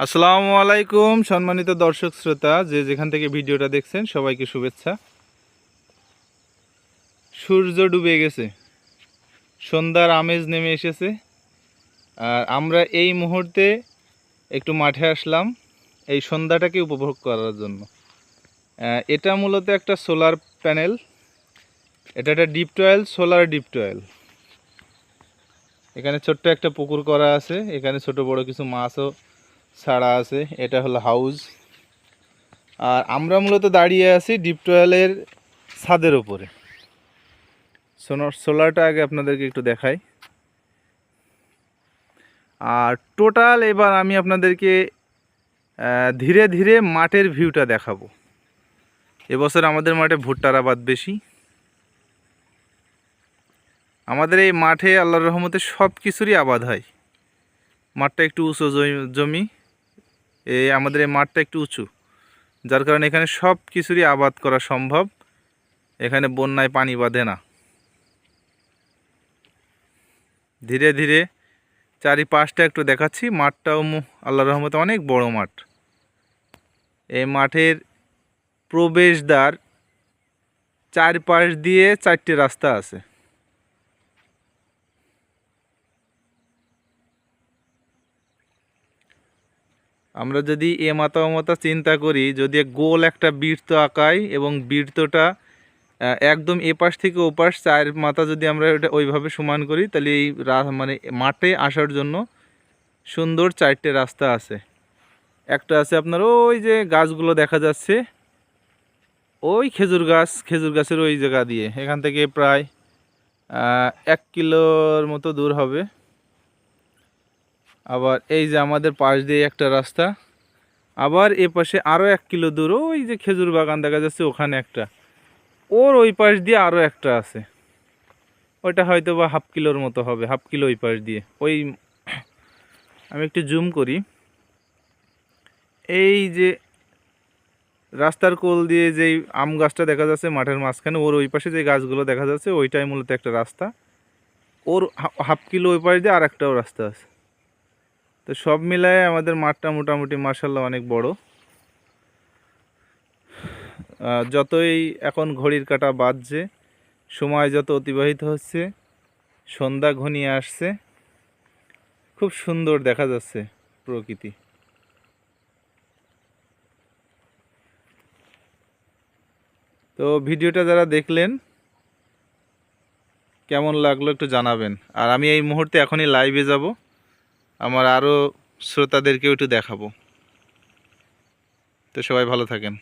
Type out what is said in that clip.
আসসালামু আলাইকুম সম্মানিত দর্শক শ্রোতা, যে যেখান থেকে ভিডিওটা দেখছেন সবাইকে শুভেচ্ছা। সূর্য ডুবে গেছে, সন্ধ্যার আমেজ নেমে এসেছে। আর আমরা এই মুহূর্তে একটু মাঠে আসলাম এই সন্ধ্যাটাকে উপভোগ করার জন্য। এটা মূলত একটা সোলার প্যানেল, এটা একটা deep toil, solar deep toil. এখানে ছোট্ট একটা পুকুর করা আছে, এখানে ছোট বড় কিছু মাছও ছাড়া আছে। এটা হলো হাউস। আর আমরা মূলত দাঁড়িয়ে আছি ডিপ টয়েলের ছাদের উপরে। সোলারটা আগে আপনাদেরকে একটু দেখাই। আর টোটাল এবার আমি আপনাদেরকে ধীরে ধীরে মাঠের ভিউটা দেখাবো। এবছর আমাদের মাঠে ভুট্টার আবাদ বেশি। আমাদের এই মাঠে আল্লাহর রহমতে সব কিছুরই আবাদ হয়। মাঠটা একটু উঁচু জমি, আমাদের এই মাঠটা একটু উঁচু, যার কারণে এখানে সব কিছুরই আবাদ করা সম্ভব। এখানে বন্যায় পানি বাঁধে না। ধীরে ধীরে চারিপাশটা একটু দেখাচ্ছি। মাঠটাও আল্লাহর রহমতে অনেক বড় মাঠ। এই মাঠের প্রবেশদ্বার চারপাশ দিয়ে 4টে রাস্তা আছে। আমরা যদি এ মাথা ও মাথা চিন্তা করি, যদি গোল একটা বৃত্ত আঁকাই এবং বৃত্তটা একদম এপাশ থেকে ওপাশ 4 মাথা যদি আমরা ওটা ওইভাবে সমান করি, তাহলে এই মানে মাঠে আসার জন্য সুন্দর 4টে রাস্তা আছে। একটা আছে আপনার ওই যে গাছগুলো দেখা যাচ্ছে, ওই খেজুর গাছের ওই জায়গা দিয়ে, এখান থেকে প্রায় 1 কিলোর মতো দূর হবে। আবার এই যে আমাদের পাশ দিয়ে একটা রাস্তা, আবার এ পাশে আরও 1 কিলো দূর ওই যে খেজুর বাগান দেখা যাচ্ছে, ওখানে একটা, ওর ওই পাশ দিয়ে আরও একটা আছে। ওইটা হয়তো বা 1/2 কিলোর মতো হবে, 1/2 কিলো ওই পাশ দিয়ে। ওই আমি একটু জুম করি, এই যে রাস্তার কোল দিয়ে যেই আম গাছটা দেখা যাচ্ছে মাঠের মাঝখানে, ওর ওই পাশে যে গাছগুলো দেখা যাচ্ছে ওইটাই মূলত একটা রাস্তা। ওর 1/2 কিলো ওই পাশ দিয়ে আর একটাও রাস্তা আছে। তো সব মিলায় আমাদের মাঠটা মোটামুটি মাশাআল্লাহ অনেক বড়। যতই এখন ঘড়ির কাঁটা বাজছে, সময় যত অতিবাহিত হচ্ছে, সন্ধ্যা ঘনিয়ে আসছে, খুব সুন্দর দেখা যাচ্ছে প্রকৃতি। তো ভিডিওটা যারা দেখলেন কেমন লাগলো একটু জানাবেন। আর আমি এই মুহূর্তে এখনই লাইভে যাব, আমার আরও শ্রোতাদেরকেও একটু দেখাবো। তো সবাই ভালো থাকেন।